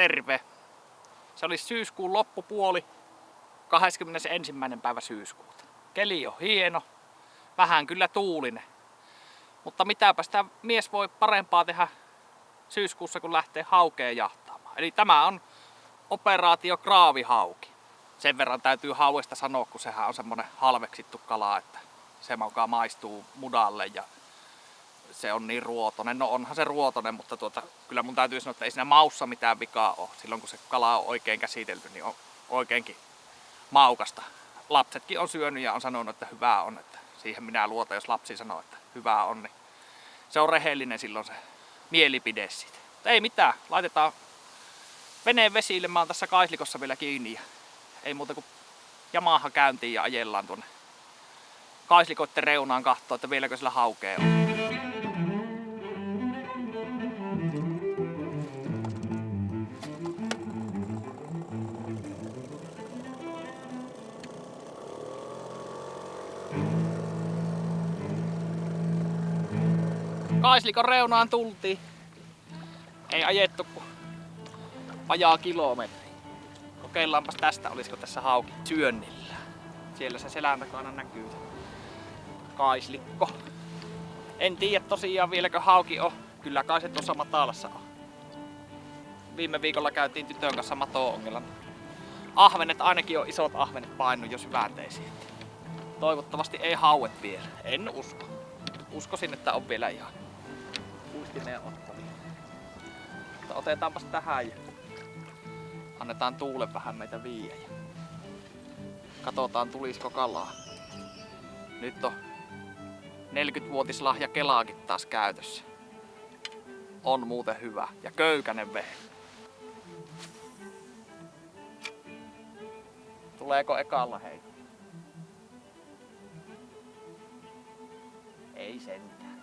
terve. Se oli syyskuun loppupuoli, 21. päivä syyskuuta. Keli on hieno, vähän kyllä tuulinen. Mutta mitäpä sitä mies voi parempaa tehdä syyskuussa, kun lähtee haukea jahtaamaan. Eli tämä on operaatio kraavihauki. Sen verran täytyy hauesta sanoa, kun sehän on semmonen halveksittu kala, että se mukaan maistuu mudalle ja se on niin ruotonen. No onhan se ruotonen, mutta kyllä mun täytyy sanoa, että ei siinä maussa mitään vikaa ole. Silloin kun se kala on oikein käsitelty, niin on oikeinkin maukasta. Lapsetkin on syönyt ja on sanonut, että hyvää on. Että siihen minä luotan, jos lapsi sanoo, että hyvää on, niin se on rehellinen silloin se mielipide siitä. Mutta ei mitään, laitetaan veneen vesille. Mä oon tässä kaislikossa vielä kiinni ja ei muuta kuin Yamaha käyntiin ja ajellaan tuonne kaislikoitten reunaan katsoa, että vieläkö sillä haukea on. Kaislikon reunaan tultiin. Ei ajettu kuin vajaa kilometri. Kokeillaanpas tästä, olisiko tässä hauki syönnillä. Siellä se selän takana näkyy kaislikko. En tiedä tosiaan vieläkö hauki on. Kyllä kai se tuossa matalassa on. Viime viikolla käytiin tytön kanssa mato-ongelan. Ahvenet, ainakin on isot ahvenet painut jo syvänteisiin. Toivottavasti ei hauet vielä. En usko. Uskoisin, että on vielä ihan uistimeen ottavia. Mutta otetaanpas tähän ja annetaan tuulen vähän meitä viiä. Katsotaan tulisiko kalaa. Nyt on 40-vuotislahja kelaakin taas käytössä. On muuten hyvä ja köykänen vehe. Tuleeko ekalla heitä? Ei sentään.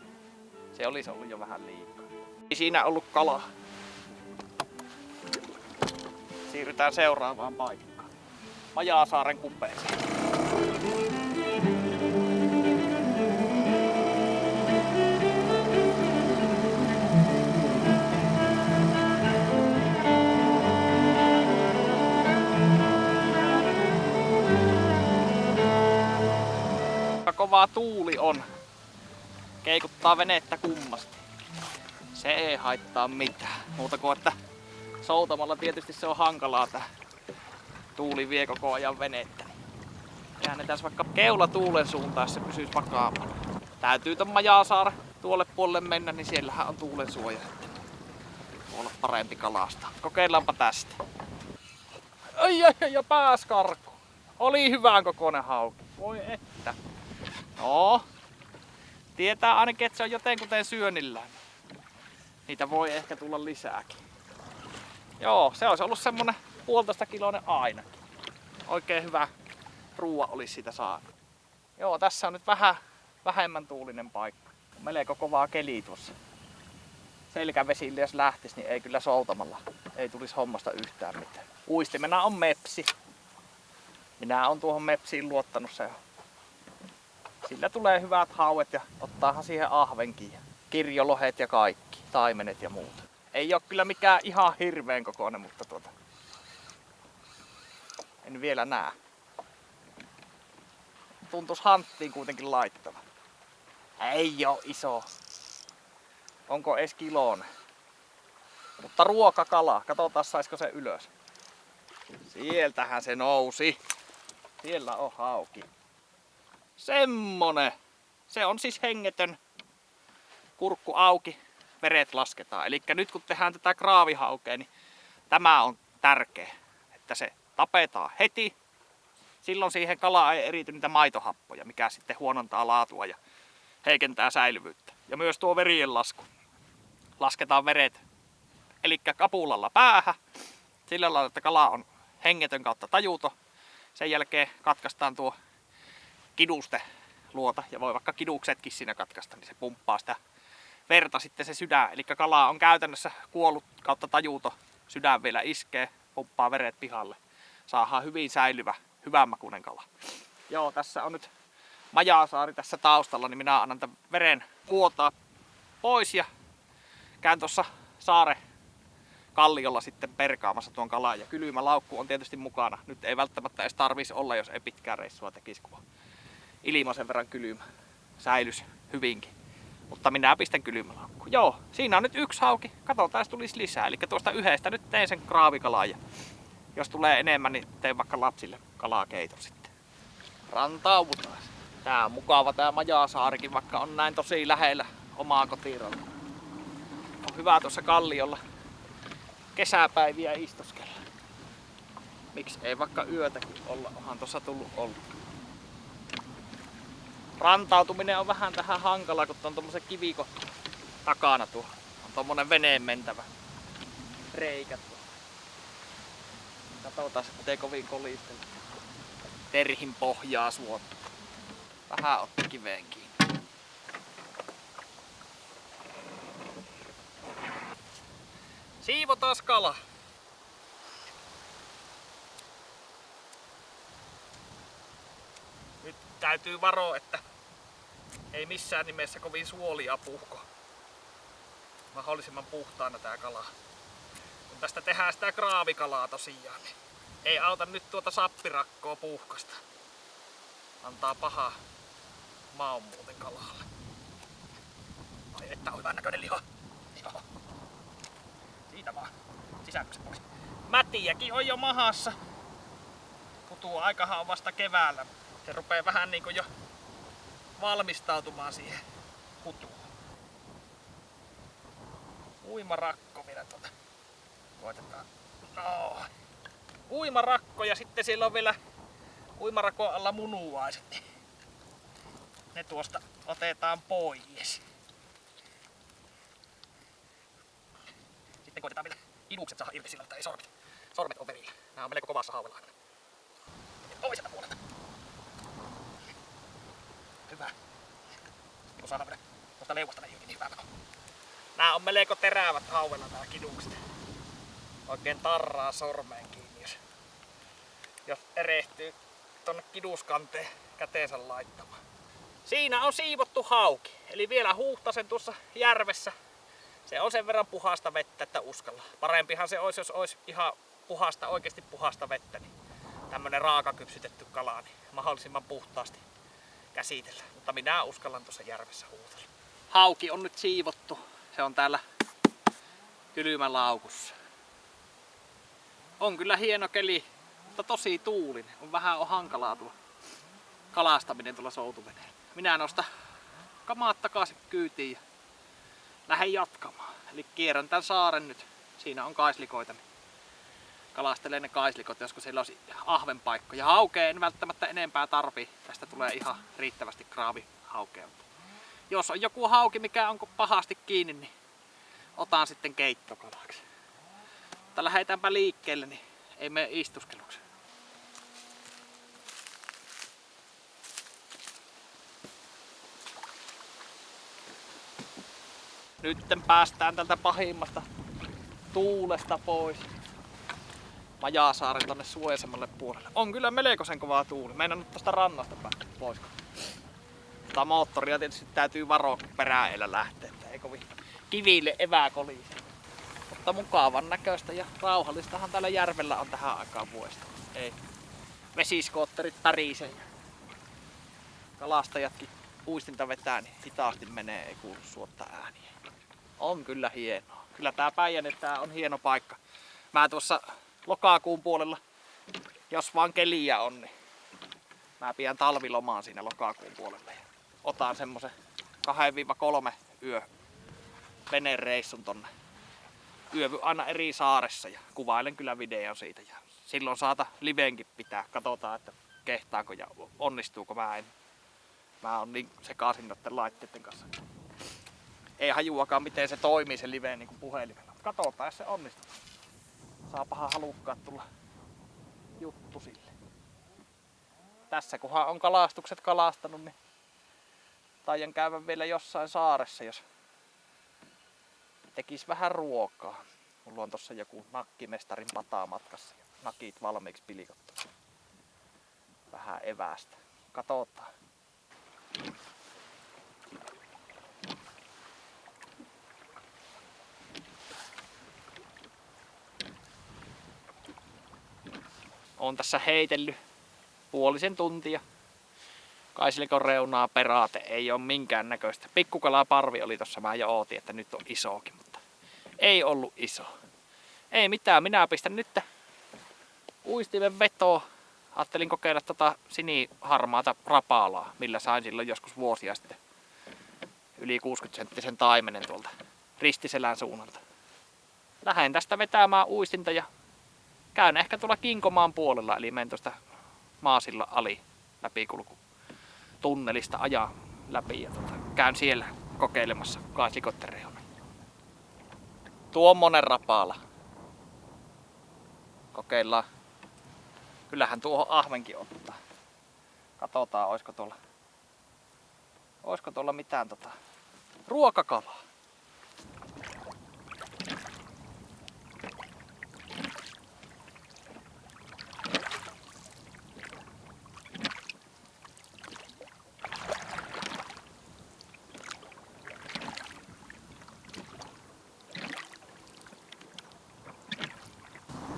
Se olisi ollut jo vähän liikaa. Ei siinä ollut kalaa. Siirrytään seuraavaan paikkaan. Majaasaaren kupeeseen. Kovaa tuuli on. Keikuttaa venettä kummasti. Se ei haittaa mitään. Muuta kuin että soutamalla tietysti se on hankalaa, että tuuli vie koko ajan venettä. Käännetään vaikka keula tuulen suuntaan, jos se pysyisi vakaamalla. Täytyy ton Majaasaaren tuolle puolelle mennä, niin siellähän on tuulen suoja. Voi olla parempi kalastaa. Kokeillaanpa tästä. Ai ja pääs karkuun. Oli hyvän kokoinen hauki. Voi että. No, tietää ainakin, että se on jotenkuten syönnillään. Niitä voi ehkä tulla lisääkin. Joo, se olisi ollut semmonen 1,5 kiloinen ainakin. Oikein hyvä ruoa olisi siitä saanut. Joo, tässä on nyt vähän vähemmän tuulinen paikka. Melko kovaa keli tuossa. Selkävesille jos lähtisi, niin ei kyllä soutamalla. Ei tulisi hommasta yhtään mitään. Uistimena on mepsi. Minä on tuohon mepsiin luottanut se. Sillä tulee hyvät hauet ja ottaahan siihen ahvenkin ja kirjolohet ja kaikki, taimenet ja muuta. Ei oo kyllä mikään ihan hirveen kokoinen, mutta en vielä näe. Tuntuis hanttiin kuitenkin laittava. Ei oo iso. Onko edes kiloinen? Mutta ruokakala. Katsotaan saisko se ylös. Sieltähän se nousi. Siellä on hauki. Semmonen. Se on siis hengetön. Kurkku auki. Veret lasketaan. Eli nyt kun tehdään tätä kraavihaukea, niin tämä on tärkeä. Että se tapetaan heti. Silloin siihen kalaan ei erity niitä maitohappoja, mikä sitten huonontaa laatua ja heikentää säilyvyyttä. Ja myös tuo verien lasku. Lasketaan veret eli kapulalla päähän. Sillä lailla, että kala on hengetön kautta tajuto. Sen jälkeen katkaistaan tuo kiduste luota ja voi vaikka kiduksetkin siinä katkaista, niin se pumppaa sitä verta sitten se sydän. Eli kala on käytännössä kuollut kautta tajuto. Sydän vielä iskee, pumppaa veret pihalle. Saadaan hyvin säilyvä, hyvänmakuinen kala. Joo, tässä on nyt Majaasaari tässä taustalla, niin minä annan tämän veren vuotaa pois ja käyn tuossa saaren kalliolla sitten perkaamassa tuon kalan. Ja kylmälaukku on tietysti mukana. Nyt ei välttämättä edes tarvitsisi olla, jos ei pitkää reissua tekisi, kun ilma sen verran kylmä. Säilys hyvinkin. Mutta minä pistän kylmälaukkuun. Joo, siinä on nyt yksi hauki. Katsotaan, jos tulisi lisää. Eli tuosta yhdestä nyt teen sen kraavikalan. Ja jos tulee enemmän, niin teen vaikka lapsille kalakeiton sitten. Rantaudutaan. Tää on mukava tää Majasaarikin, vaikka on näin tosi lähellä omaa kotirantaa. On hyvä tuossa kalliolla kesäpäiviä istuskella. Miksi ei vaikka yötäkin olla, onhan tuossa tullut olla. Rantautuminen on vähän tähän hankala, kun on tommosen kivikko takana tuo. On tommonen veneen mentävä reikä tuo. Katsotaan, ettei kovin kolistella. Terhin pohjaa suotta. Vähän otti kiveen kiinni. Siivotaan kala. Nyt täytyy varoa, että ei missään nimessä kovin suolia puhko. Mahdollisimman puhtaana tää kala. Kun tästä tehdään sitä kraavikalaa tosiaan, niin ei auta nyt tuota sappirakkoa puhkasta. Antaa paha maun muuten kalalle. Ai että on hyvän näköinen liha. Joo. Siitä vaan. Sisäykset pois. Mätiäkin on jo mahassa. Kutuaikahan on vasta keväällä. Se rupee vähän niinku jo valmistautumaan siihen kutuun. Uimarakko minä koitetaan. No. Uimarakko ja sitten siellä on vielä uimarakon alla munuaiset. Ne tuosta otetaan pois. Sitten koitetaan vielä inukset saada irti sillä, että ei sormet on verillä. Nää on melko kovassa hauvella aikana. Toiselta puolelta. Hyvä. Sitten kun saadaan vielä tuosta leuasta irti, niin hyvä. Nää on melko terävät hauvella nää kinukset. Oikein tarraa sormeen kiinni, jos erehtyy tonne kiduskanteen käteensä laittamaan. Siinä on siivottu hauki. Eli vielä huuhtasen tuossa järvessä. Se on sen verran puhasta vettä, että uskalla. Parempihan se olisi, jos olisi ihan puhasta, oikeasti puhasta vettä. Niin tämmönen raaka kypsytetty kala, niin mahdollisimman puhtaasti käsitellä. Mutta minä uskallan tuossa järvessä huutella. Hauki on nyt siivottu. Se on täällä kylmälaukussa. On kyllä hieno keli, mutta tosi tuulinen. On hankalaa tuo kalastaminen tuolla soutuveneellä. Minä nostan kamaat takaisin kyytiin ja lähden jatkamaan. Eli kierrän tän saaren nyt. Siinä on kaislikoita. Niin kalastelen ne kaislikot, joskus siellä olisi ahvenpaikko. Ja haukea en välttämättä enempää tarvii. Tästä tulee ihan riittävästi kraavihaukea. Jos on joku hauki, mikä on pahasti kiinni, niin otan sitten keittokalaksi. Mutta lähdetäänpä liikkeelle, niin ei mene istuskeluksi. Nytten päästään tältä pahimmasta tuulesta pois. Majasaaren tonne suojasemmalle puolelle. On kyllä melkoisen kovaa tuuli. Meinaan nyt tosta rannasta päästä pois. Mutta moottoria tietysti täytyy varoa, kun peräillä lähtee. Ei kovin kiville eväkolisi. Mutta mukavan näköistä ja rauhallistahan täällä järvellä on tähän aikaan vuodesta. Ei vesiskootterit tärisee. Kalastajatkin uistinta vetää, niin hitaasti menee, ei kuulu suotta ääniä. On kyllä hienoa. Kyllä tää Päijänne, tää on hieno paikka. Mä tuossa lokakuun puolella, jos vaan keliä on, niin mä pidän talvilomaan siinä lokakuun puolella. Ja otan semmosen 2-3 yö venereissun tonne. Yövy aina eri saaressa ja kuvailen kyllä videon siitä. Ja silloin saata liveenkin pitää. Katsotaan, että kehtaanko ja onnistuuko Mä oon niin sekaisin noiden laitteiden kanssa. Ei hajuakaan miten se toimii se live niin kuin puhelimella. Katsotaan, jos se onnistuu. Saapahan halukkaat tulla juttu sille. Tässä kunhan on kalastukset kalastanut, niin taidan käydä vielä jossain saaressa, jos tekis vähän ruokaa. Mulla on tossa joku nakkimestarin pataa matkassa ja nakit valmiiksi pilikottu. Vähän evästä. Katsotaan. Oon tässä heitellyt puolisen tuntia. Kaislikon reunaa peraate, ei oo minkään näköistä. Pikkukalaparvi oli tossa, mä jo ootin, että nyt on isokin, mutta ei ollut iso. Ei mitään, minä pistän nyt uistimen vetoa. Ajattelin kokeilla tota siniharmaata rapaalaa, millä sain silloin joskus vuosia sitten yli 60-senttisen taimenen tuolta Ristiselän suunnalta. Lähden tästä vetämään uistinta ja käyn ehkä tuolla Kinkomaan puolella, eli menen tuosta Maasilla ali läpikulku tunnelista ajaa läpi ja käyn siellä kokeilemassa Kaislikotten. Tuommoinen rapaala. Kokeillaan. Kyllähän tuohon ahvenkin ottaa. Katsotaan, oisko tuolla mitään ruokakalaa.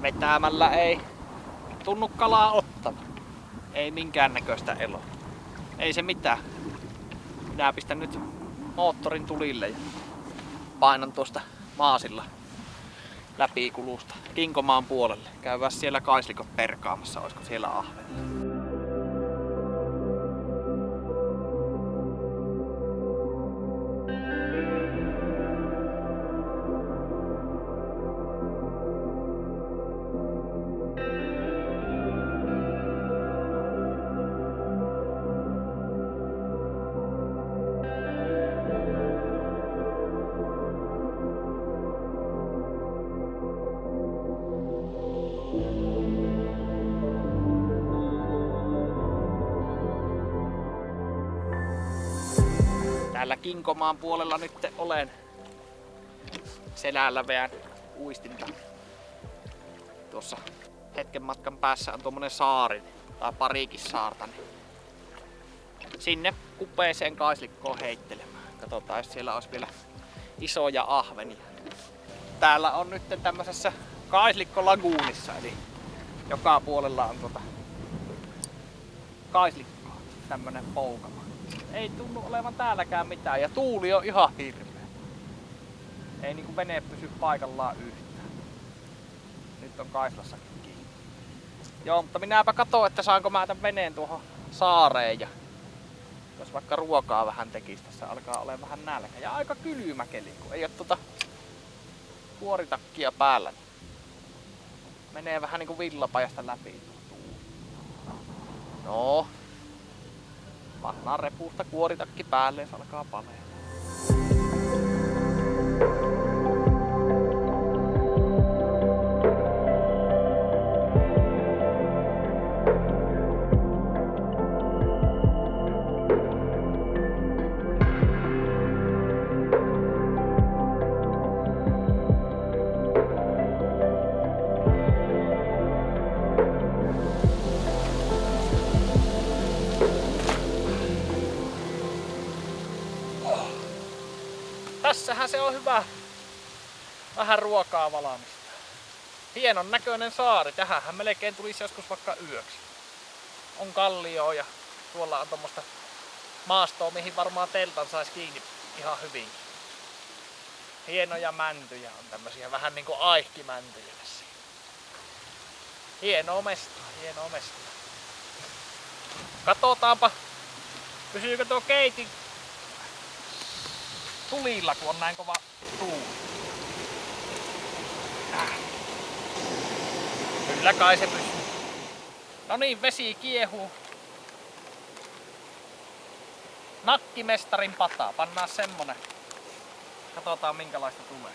Vetämällä ei tunnu kalaa ottavan. Ei minkäännäköistä eloa. Ei se mitään. Minä pistän nyt moottorin tulille ja painan tuosta Maasilla läpikulusta Kinkomaan puolelle. Käydään siellä Kaislikot perkaamassa, olisiko siellä ahvenia. Täällä Kinkomaan puolella nyt olen. Selällä veän uistinta. Tuossa hetken matkan päässä on tuommoinen saari, tai parikin saarta. Niin sinne kupeeseen Kaislikkoon heittelemään. Katsotaan, jos siellä olisi vielä isoja ahvenia. Täällä on nyt tämmöisessä Kaislikko-laguunissa, eli joka puolella on Kaislikkoa, tämmönen poukama. Ei tunnu olevan täälläkään mitään ja tuuli on ihan hirveä. Ei niinku vene pysy paikallaan yhtään. Nyt on Kaislassakin kiinni. Joo, mutta minäpä katson, että saanko mä tän veneen tuohon saareen ja jos vaikka ruokaa vähän tekis, tässä alkaa olemaan vähän nälkä. Ja aika kylmä keli, kun ei oo kuoritakkia päällä. Niin menee vähän niinku villapajasta läpi. No. Pannaan repuusta kuoritakki päälle, se alkaa paleella. Tässähän se on hyvä vähän ruokaa valmistaa. Hienon näköinen saari. Tähänhän melkein tulisi joskus vaikka yöksi. On kallio ja tuolla on tommoista maastoa, mihin varmaan teltan saisi kiinni ihan hyvinkin. Hienoja mäntyjä on tämmösiä vähän niinku aihkimäntyjä tässä. Hienoa mestaa, hienoa mestaa. Katsotaanpa, pysyykö tuo keitin tulilla, kun on näin kova tuuli. Kyllä kai se pysyy. No niin, vesi kiehuu. Nakkimestarin pata. Pannaan semmonen. Katsotaan minkälaista tulee.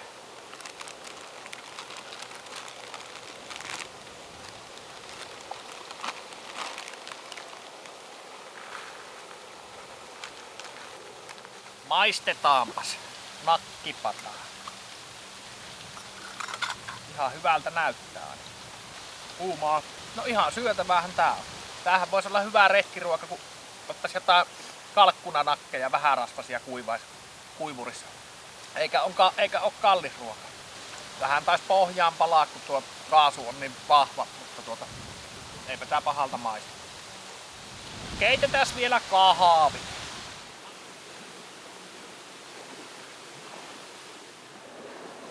Maistetaanpas nakkipataa. Ihan hyvältä näyttää aina. Kuumaa. No ihan syötävähän tää on. Tämähän voisi olla hyvä retkiruoka, kun ottais jotain kalkkunanakkeja vähän rasvasia kuivurissa. Eikä oo kallis ruoka. Vähän taisi pohjaan palaa, kun tuo kaasu on niin vahva, mutta Eipä tää pahalta maistu. Keitetäs vielä kahvi.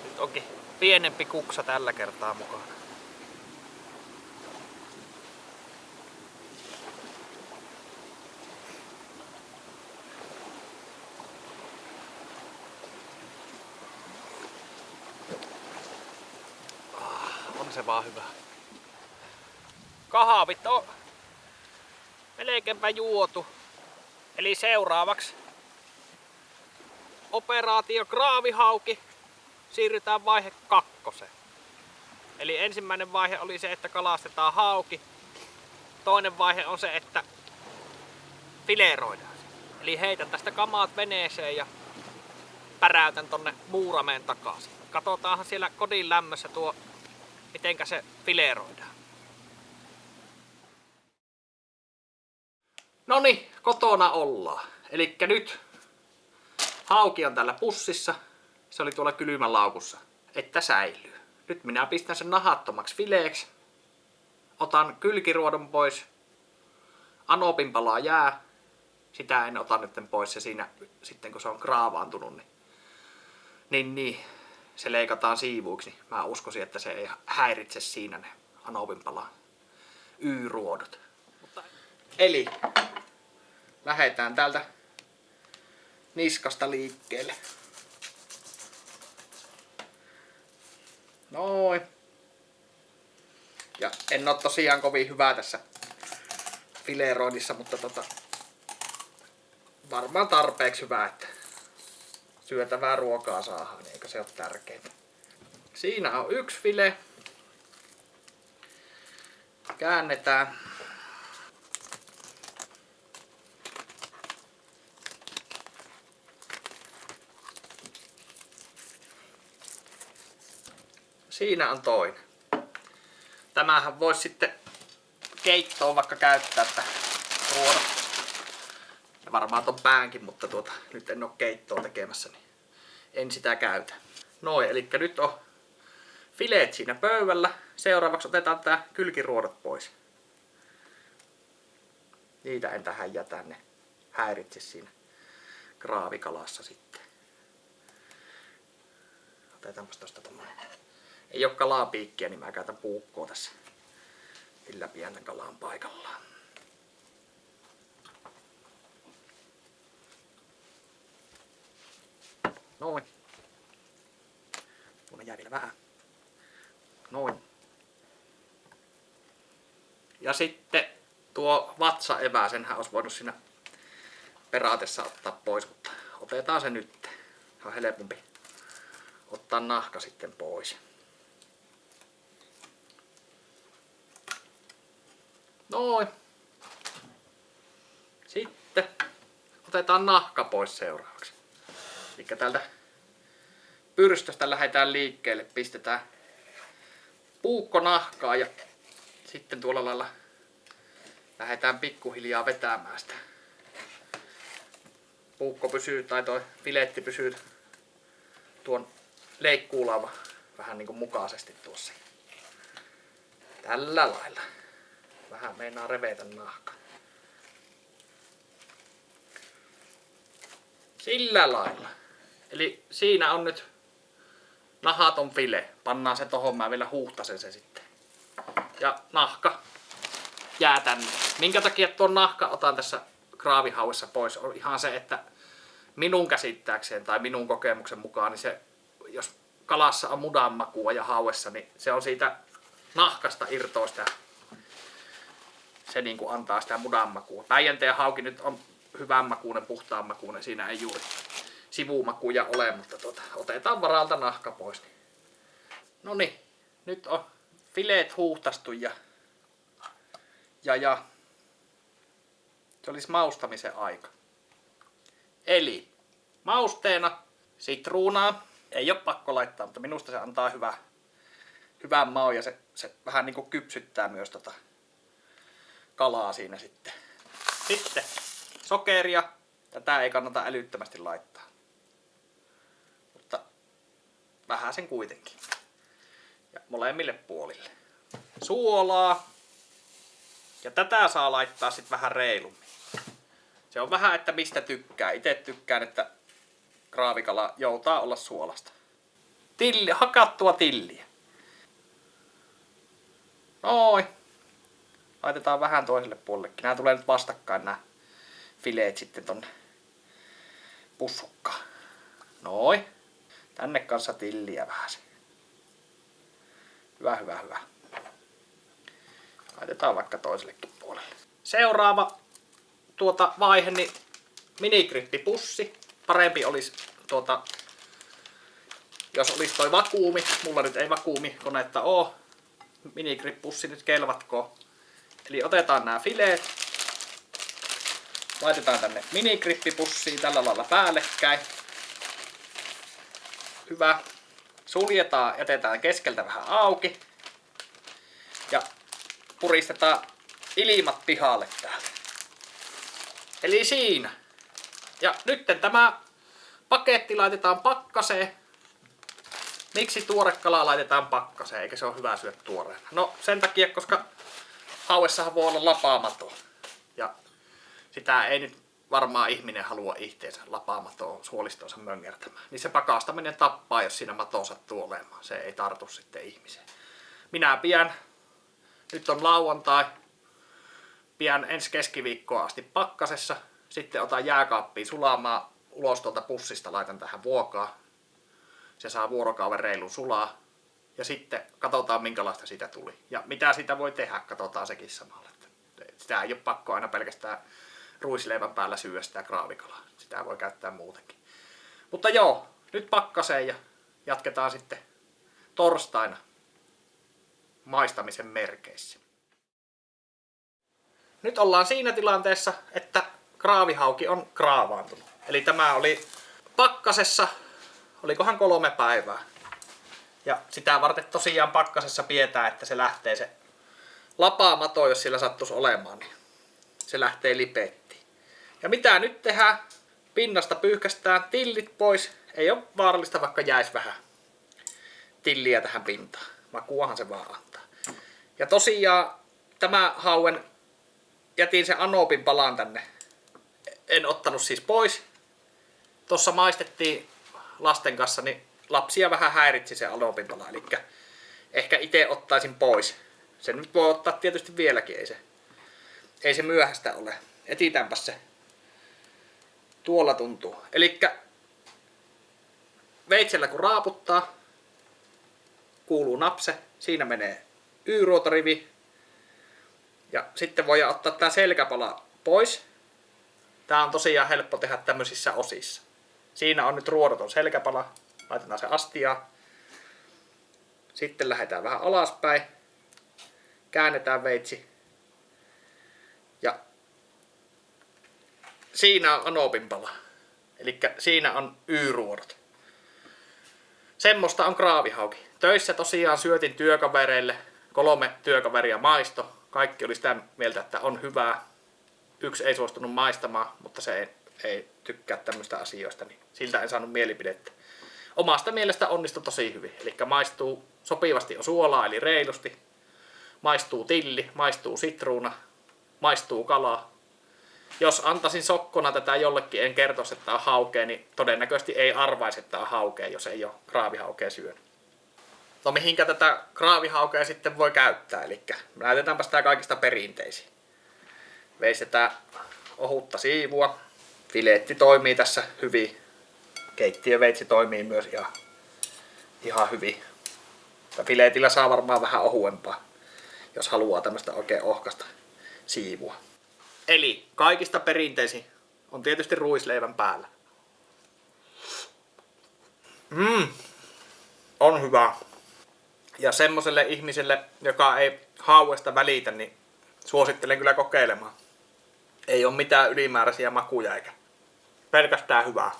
Nyt onkin pienempi kuksa tällä kertaa mukana. On se vaan hyvä. Kahvit on melkeinpä juotu. Eli seuraavaksi operaatio kraavihauki. Siirrytään vaihe 2. Eli ensimmäinen vaihe oli se, että kalastetaan hauki. Toinen vaihe on se, että fileeroidaan. Eli heitän tästä kamaat veneeseen ja päräytän tonne Muurameen takaisin. Katsotaanhan siellä kodin lämmössä tuo, mitenkä se fileeroidaan. Noniin, kotona ollaan. Elikkä nyt hauki on täällä pussissa. Se oli tuolla kylmälaukussa, että säilyy. Nyt minä pistän sen nahattomaksi fileeksi. Otan kylkiruodon pois. Anopin palaa jää. Sitä en ota nyt pois, se siinä sitten kun se on kraavaantunut, niin se leikataan siivuiksi. Mä uskoisin, että se ei häiritse siinä ne anopin palan Y-ruodot. Eli lähdetään täältä niskasta liikkeelle. Noin. Ja en oo tosiaan kovin hyvää tässä fileeroinnissa, mutta varmaan tarpeeksi hyvä, että syötävää ruokaa saadaan, niin eikö se ole tärkeintä. Siinä on yksi file. Käännetään. Siinä on toinen. Tämähän voisi sitten keittoon vaikka käyttää, että ruodot. Ja varmaan ton päänkin, mutta nyt en oo keittoa tekemässä, niin en sitä käytä. Noin, eli nyt on fileet siinä pöydällä. Seuraavaksi otetaan tää kylkiruodot pois. Niitä en tähän jätä, ne häiritse siinä kraavikalassa sitten. Otetaanpas tosta tommonen. Ei oo kalapiikkiä, niin mä käytän puukkoa tässä. Sillä pienen kalan paikallaan. Noin. Tuonne jää vielä vähän. Noin. Ja sitten tuo vatsaevää, senhän olisi voinut siinä peraatessa ottaa pois, mutta otetaan se nyt. Se on helpompi ottaa nahka sitten pois. Noin. Sitten otetaan nahka pois seuraavaksi. Eli täältä pyrstöstä lähdetään liikkeelle, pistetään puukko nahkaa ja sitten tuolla lailla lähdetään pikkuhiljaa vetämään sitä. Puukko pysyy tai toi filetti pysyy tuon leikkuulauvan vähän niin kuin mukaisesti tuossa. Tällä lailla. Vähän meinaa revetä nahka. Sillä lailla. Eli siinä on nyt nahaton file. Pannaan se tohon, mä vielä huuhtasen se sitten. Ja nahka jää tänne. Minkä takia tuon nahka otan tässä kraavihauessa pois on ihan se, että minun käsittääkseen tai minun kokemuksen mukaan, niin se, jos kalassa on mudanmakua ja hauessa, niin se on siitä nahkasta irtoa sitä. Se niin kuin antaa sitä mudanmakua. Päijänteen hauki nyt on hyvän makuinen, puhtaan makuinen. Siinä ei juuri sivumakuja ole, mutta otetaan varalta nahka pois. Noniin, nyt on fileet huuhtastu ja se olisi maustamisen aika. Eli mausteena sitruunaa. Ei ole pakko laittaa, mutta minusta se antaa hyvän maun ja se vähän niin kuin kypsyttää myös kalaa siinä sitten. Sitten sokeria. Tätä ei kannata älyttömästi laittaa. Mutta vähän sen kuitenkin. Ja molemmille puolille. Suolaa. Ja tätä saa laittaa sitten vähän reilummin. Se on vähän, että mistä tykkää. Itse tykkään, että kraavikala joutaa olla suolasta. Hakattua tilliä. Noin. Laitetaan vähän toiselle puolellekin. Nämä tulee nyt vastakkain nämä fileet sitten tonne pussukkaan. Noin. Tänne kanssa tilliä vähän. Hyvä, hyvä, hyvä. Laitetaan vaikka toisellekin puolelle. Seuraava vaihe, niin minigrippipussi. Parempi olisi jos olisi toi vakuumi. Mulla nyt ei vakuumikonetta oo. Minigrippipussi nyt kelvatko. Eli otetaan nämä fileet. Laitetaan tänne minigrippipussiin tällä lailla päällekkäin. Hyvä. Suljetaan, jätetään keskeltä vähän auki. Ja puristetaan ilmat pihalle täältä. Eli siinä. Ja nyt tämä paketti laitetaan pakkaseen. Miksi tuorekala laitetaan pakkaseen, eikä se ole hyvä syödä tuoreena? No sen takia, koska hauessahan voi olla lapaamato. Ja sitä ei nyt varmaan ihminen halua itteensä lapaamatoa suolistonsa möngertämään. Niin se pakastaminen tappaa, jos siinä mato sattuu olemaan. Se ei tartu sitten ihmiseen. Minä pian, nyt on lauantai, pian ensi keskiviikkoa asti pakkasessa. Sitten otan jääkaappiin sulamaan ulos tuolta pussista, laitan tähän vuokaa. Se saa vuorokauden reilun sulaa. Ja sitten katsotaan minkälaista siitä tuli. Ja mitä siitä voi tehdä, katsotaan sekin samalla. Sitä ei ole pakko aina pelkästään ruisleivän päällä syödä sitä kraavikalaa. Sitä voi käyttää muutenkin. Mutta joo, nyt pakkaseen ja jatketaan sitten torstaina maistamisen merkeissä. Nyt ollaan siinä tilanteessa, että kraavihauki on kraavaantunut. Eli tämä oli pakkasessa, olikohan 3 päivää. Ja sitä varten tosiaan pakkasessa pidetään, että se lähtee se lapaamato, jos sillä sattuisi olemaan, niin se lähtee lipettiin. Ja mitä nyt tehdään? Pinnasta pyyhkästään tillit pois. Ei ole vaarallista, vaikka jäisi vähän tilliä tähän pintaan. Makuahan se vaan antaa. Ja tosiaan tämä hauen jätin sen anopin palan tänne. En ottanut siis pois. Tuossa maistettiin lasten kanssa, niin lapsia vähän häiritsi se anopin pala. Eli ehkä itse ottaisin pois. Sen nyt voi ottaa tietysti vieläkin, ei se myöhäistä ole. Etitäänpäs se. Tuolla tuntuu. Elikkä veitsellä kun raaputtaa, kuuluu napse, siinä menee Y-ruotorivi. Ja sitten voidaan ottaa tää selkäpala pois. Tää on tosiaan helppo tehdä tämmöisissä osissa. Siinä on nyt ruodoton selkäpala. Laitetaan se astiaan. Sitten lähdetään vähän alaspäin. Käännetään veitsi. Ja siinä on anopinpala. Eli siinä on Y-ruodot. Semmosta on kraavihauki. Töissä tosiaan syötin työkavereille. 3 työkaveria maisto. Kaikki oli sitä mieltä, että on hyvää. Yksi ei suostunut maistamaan, mutta se ei tykkää tämmöistä asioista. Niin siltä en saanut mielipidettä. Omasta mielestä onnistui tosi hyvin. Eli maistuu sopivasti suolaa, eli reilusti. Maistuu tilli, maistuu sitruuna, maistuu kala. Jos antaisin sokkona tätä jollekin, en kertoisi, että on haukea, niin todennäköisesti ei arvaisi, että on haukea, jos ei ole kraavihaukea syönyt. No mihinkä tätä kraavihaukea sitten voi käyttää? Eli näytetäänpä sitä kaikista perinteisin. Veistetään ohutta siivua. Fileetti toimii tässä hyvin. Keittiöveitsi toimii myös ihan hyvin. Fileetillä saa varmaan vähän ohuempaa, jos haluaa tämmöistä oikein ohkasta siivua. Eli kaikista perinteisin on tietysti ruisleivän päällä. On hyvä. Ja semmoselle ihmiselle, joka ei hauesta välitä, niin suosittelen kyllä kokeilemaan. Ei ole mitään ylimääräisiä makuja eikä pelkästään hyvää.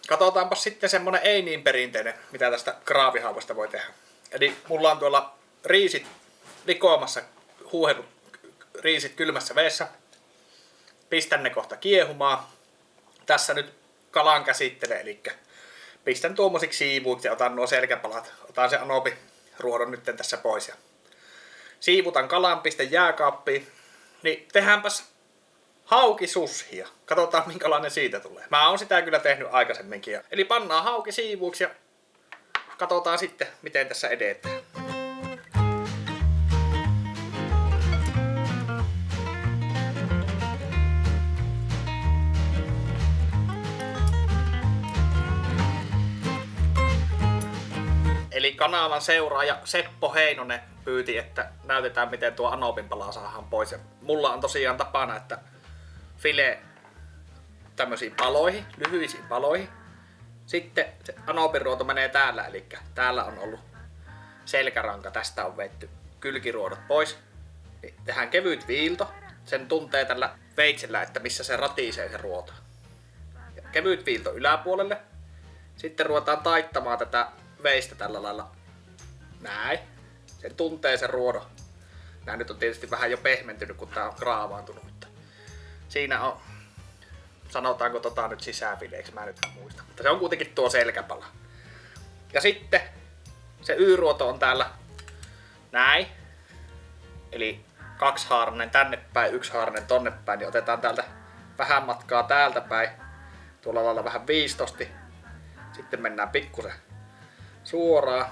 Katsotaanpa sitten semmonen ei niin perinteinen, mitä tästä kraavihauesta voi tehdä. Eli mulla on tuolla riisit likoamassa, huuhdetut riisit kylmässä veessä. Pistän ne kohta kiehumaan. Tässä nyt kalan käsittele, eli pistän tuommoisiksi siivuiksi ja otan nuo selkäpalat. Otan se anopi ruodon nyt tässä pois. Ja siivutan kalan, pistän jääkaappiin, niin tehdäänpäs haukisushia. Katsotaan minkälainen siitä tulee. Mä oon sitä kyllä tehnyt aikaisemminkin. Eli pannaan hauki siivuuksi ja katsotaan sitten miten tässä edetään. Eli kanavan seuraaja Seppo Heinonen pyyti, että näytetään miten tuo anopinpala saadaan pois. Ja mulla on tosiaan tapana, että file tämmöisiin paloihin, lyhyisiin paloihin. Sitten se anopinruoto menee täällä, eli täällä on ollut selkäranka, tästä on vetty kylkiruodot pois. Tehdään kevyt viilto, sen tuntee tällä veitsellä, että missä se ratisee se ruoto. Ja kevyt viilto yläpuolelle. Sitten ruvetaan taittamaan tätä veistä tällä lailla. Näin. Sen tuntee sen ruodon. Nää nyt on tietysti vähän jo pehmentynyt, kun tää on kraavaantunut, mutta siinä on, sanotaanko nyt sisäfileiksi, mä en nyt muista. Mutta se on kuitenkin tuo selkäpala. Ja sitten se Y-ruoto on täällä näin. Eli 2 haarnen tänne päin, 1 haarnen tonne päin. Niin otetaan täältä vähän matkaa täältä päin. Tuolla lailla vähän viistosti. Sitten mennään pikkusen suoraan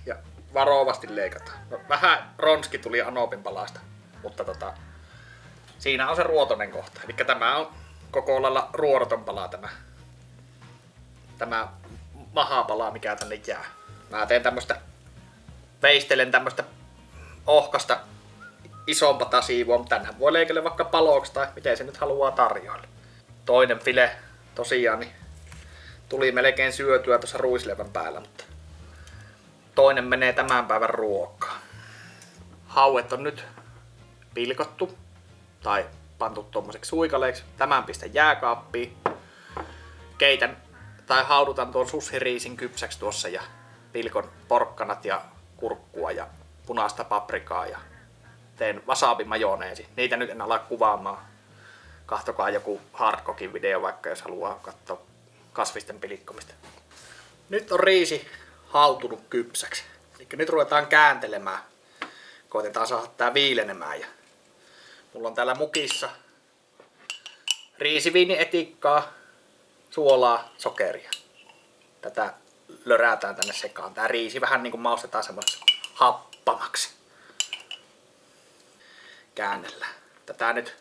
ja varovasti leikataan. No, vähän ronski tuli anopinpalasta, mutta siinä on se ruotonen kohta. Eli tämä on koko lailla ruodoton pala tämä mahapala, mikä tänne jää. Mä teen veistelen tämmöstä ohkasta isompaa siivua, mutta tänhän voi leikellä vaikka paloksi tai miten se nyt haluaa tarjoilla. Toinen file tosiaan niin tuli melkein syötyä tuossa ruisleivän päällä, mutta toinen menee tämän päivän ruokaan. Hauet on nyt pilkottu tai pantu tommoseksi suikaleiksi. Tämän pistän jääkaappiin. Keitän tai haudutan tuon sushiriisin kypsäksi tuossa ja pilkon porkkanat ja kurkkua ja punaista paprikaa ja teen wasabi majoneesi. Niitä nyt en ala kuvaamaan. Kahtokaa joku hardcookin video vaikka jos haluaa katsoa kasvisten pilkkomista. Nyt on riisi hautunut kypsäksi. Eli nyt ruvetaan kääntelemään. Koitetaan saada tää viilenemään. Ja mulla on täällä mukissa riisiviinietikkaa, suolaa, sokeria. Tätä löräätään tänne sekaan. Tää riisi vähän niinku maustetaan semmoiseksi happamaksi. Käännellään. Tätä nyt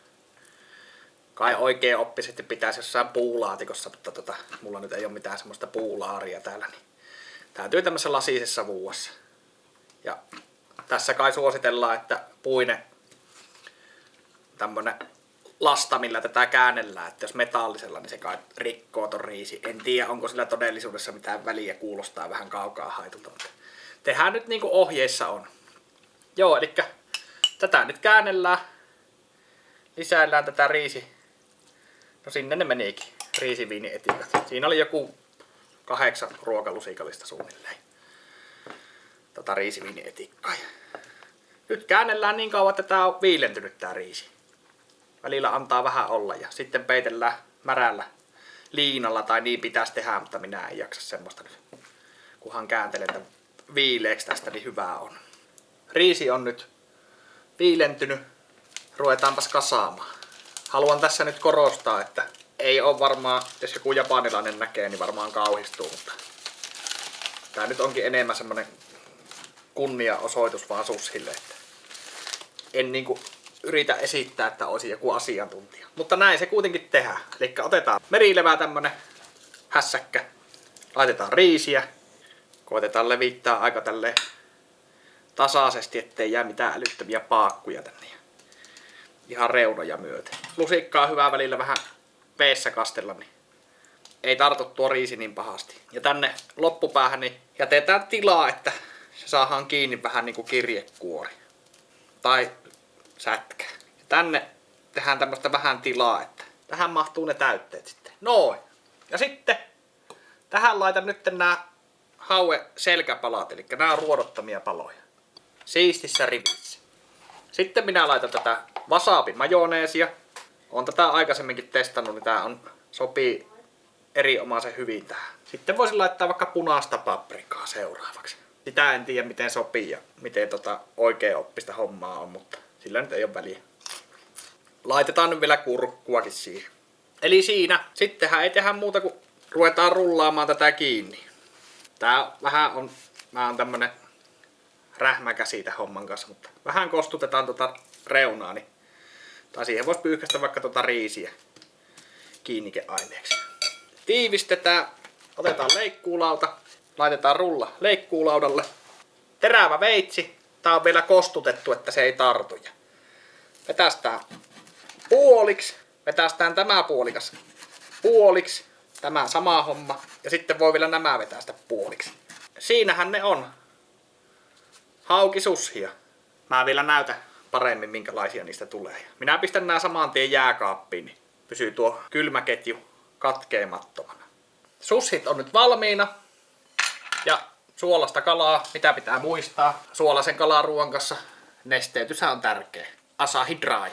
kai oikein oppisesti pitäisi jossain puulaatikossa, mutta mulla nyt ei ole mitään semmoista puulaaria täällä. Niin täytyy tämmöisessä lasisessa vuossa. Ja tässä kai suositellaan, että puinen tämmönen lasta, millä tätä käännellään, että jos metallisella, niin se kai rikkoo ton riisi. En tiedä, onko sillä todellisuudessa mitään väliä, kuulostaa vähän kaukaa haitulta, mutta tehdään nyt niin kuin ohjeissa on. Joo, eli tätä nyt käännellään, lisäillään tätä no sinne ne menikin, riisiviinietikat. Siinä oli joku 8 ruokalusikallista suunnilleen. Riisiviinietikkaa. Nyt käännellään niin kauan, että tää on viilentynyt tää riisi. Välillä antaa vähän olla ja sitten peitellään märällä liinalla tai niin pitäisi tehdä, mutta minä en jaksa semmoista nyt. Kunhan kääntelen tämän viileeksi tästä, niin hyvää on. Riisi on nyt viilentynyt. Ruvetaanpas kasaamaan. Haluan tässä nyt korostaa, että ei ole varmaan, jos joku japanilainen näkee, niin varmaan kauhistuu, mutta tää nyt onkin enemmän semmonen kunniaosoitus vaan sushille, että en niinku yritä esittää, että olisi joku asiantuntija. Mutta näin se kuitenkin tehdään. Eli otetaan merilevää tämmönen hässäkkä, laitetaan riisiä, koitetaan levittää aika tälleen tasaisesti, ettei jää mitään älyttömiä paakkuja tänne. Ihan reunoja myöten. Lusikkaa hyvää välillä vähän veessä kastella, niin ei tartu tuo riisi niin pahasti. Ja tänne loppupäähän niin jätetään tilaa, että se saadaan kiinni vähän niin kuin kirjekuori. Tai sätkä. Ja tänne tehdään tämmöistä vähän tilaa, että tähän mahtuu ne täytteet sitten. Noin. Ja sitten tähän laitan nyt nämä haue selkäpalat, eli nämä on ruodottomia paloja. Siistissä rivissä. Sitten minä laitan tätä wasabi majoneesia. Olen tätä aikaisemminkin testannut, niin tää sopii erinomaisen hyvin tähän. Sitten voisin laittaa vaikka punaista paprikaa seuraavaksi. Sitä en tiedä miten sopii ja miten oikein oppista hommaa on, mutta sillä nyt ei ole väliä. Laitetaan nyt vielä kurkkuakin siihen. Eli siinä. Sittenhän ei tehdä muuta kuin ruvetaan rullaamaan tätä kiinni. Tää vähän on, mä oon tämmönen rähmäkä siitä homman kanssa, mutta vähän kostutetaan reunaa, niin, tai siihen voisi pyyhkästä vaikka riisiä kiinnikeaineeksi. Tiivistetään, otetaan leikkuulauta, laitetaan rulla leikkuulaudalle. Terävä veitsi, tää on vielä kostutettu, että se ei tartu. Vetästään puoliksi, vetästään tämä puolikas puoliksi, tämä sama homma, ja sitten voi vielä nämä vetästä puoliksi. Siinähän ne on. Haukisussia. Mä vielä näytän paremmin minkälaisia niistä tulee. Minä pistän nämä saman tien jääkaappiin, niin pysyy tuo kylmäketju katkeamattomana. Sussit on nyt valmiina. Ja suolasta kalaa, mitä pitää muistaa. Suolaisen kalaruoan kanssa nesteytyshän on tärkeä. Asahi Dry.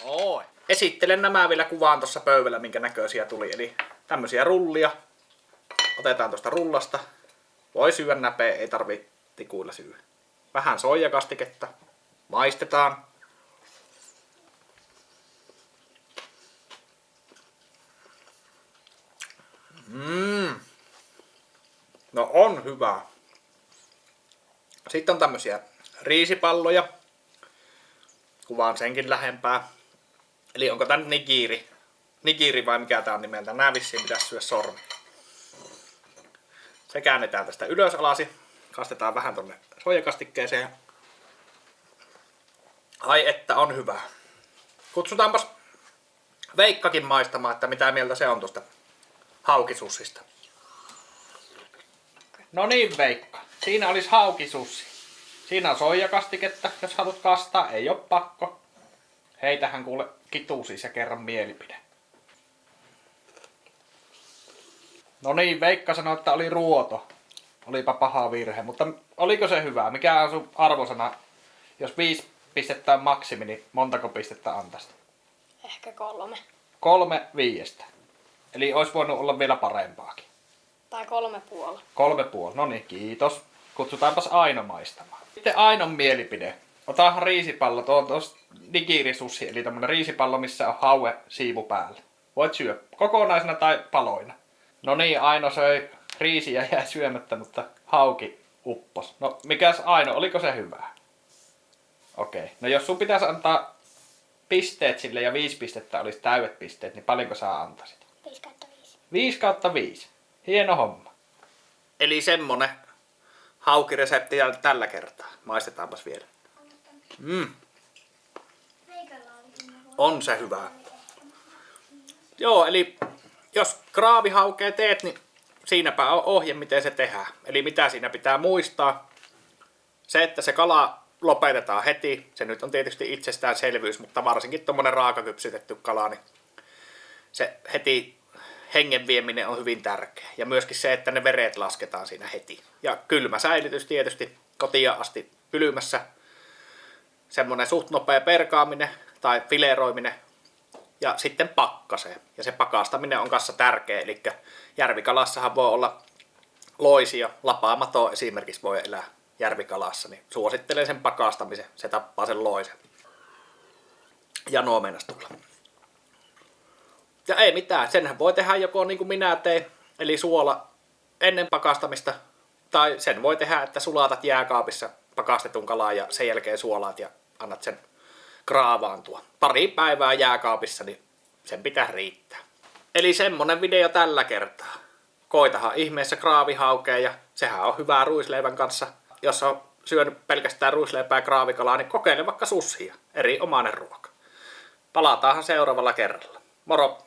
Oi. Esittelen nämä vielä kuvaan tuossa pöydällä, minkä näköisiä tuli. Eli tämmösiä rullia. Otetaan tuosta rullasta. Voi syödä näpeä, ei tarvi tikuilla syödä. Vähän soijakastiketta. Maistetaan. No on hyvä. Sitten on tämmösiä riisipalloja. Kuvaan senkin lähempää. Eli onko tää nyt nigiri? Nigiri vai mikä tää on nimeltä? Nää vissiin pitäisi syödä sormi. Se käännetään tästä ylös alasi. Kastetaan vähän tonne soijakastikkeeseen. Ai että on hyvä. Kutsutaanpas Veikkakin maistamaan, että mitä mieltä se on tuosta haukisussista. No niin Veikka, siinä olisi haukisussi. Siinä on soijakastiketta, jos haluat kastaa, ei oo pakko. Heitähän kuule kituusi se kerran mielipide. No niin, Veikka sanoi, että oli ruoto. Olipa paha virhe, mutta oliko se hyvä? Mikä on sun arvosana? Jos 5 pistettä on maksimi, niin montako pistettä antaisit? Ehkä 3. 3 5. Eli olisi voinut olla vielä parempaakin. Tai 3,5. 3,5. No niin, kiitos. Kutsutaanpas Aino maistamaan. Sitten Ainon mielipide. Ota riisipallo, tuo on nigirisussi, eli tämmönen riisipallo, missä on haue siivu päällä. Voit syödä kokonaisena tai paloina. No niin, Aino söi riisiä jäi syömättä, mutta hauki uppos. No mikäs Aino, oliko se hyvää? Okei, no jos sun pitäisi antaa pisteet sille ja 5 pistettä olisi täydet pisteet, niin paljonko sä antaisit? 5/5. 5/5. Hieno homma. Eli semmonen haukiresepti tällä kertaa. Maistetaanpas vielä. On se hyvää. Joo, eli jos kraavihaukea teet, niin siinäpä on ohje, miten se tehdään. Eli mitä siinä pitää muistaa. Se, että se kala lopetetaan heti. Se nyt on tietysti itsestäänselvyys, mutta varsinkin tommonen raakakypsytetty kala, niin se heti hengen vieminen on hyvin tärkeä. Ja myöskin se, että ne veret lasketaan siinä heti. Ja kylmä säilytys tietysti kotia asti kylmässä. Semmonen suht nopea perkaaminen tai fileroiminen. Ja sitten pakkaseen. Ja se pakastaminen on kanssa tärkeä. Eli järvikalassahan voi olla loisia. Lapaamato esimerkiksi voi elää järvikalassa. Niin suosittelen sen pakastamisen. Se tappaa sen loisen. Ja nuo meinas tulla. Ja ei mitään. Senhän voi tehdä joko niin kuin minä tein. Eli suola ennen pakastamista. Tai sen voi tehdä, että sulatat jääkaapissa pakastetun kalaa ja sen jälkeen suolaat ja annat sen kraavaantua. 2 päivää jääkaapissa, niin sen pitää riittää. Eli semmonen video tällä kertaa. Koitahan ihmeessä kraavihaukea ja sehän on hyvää ruisleivän kanssa. Jos on syönyt pelkästään ruisleipää ja kraavikalaa, niin kokeile vaikka sussia. Erinomainen ruoka. Palataanhan seuraavalla kerralla. Moro!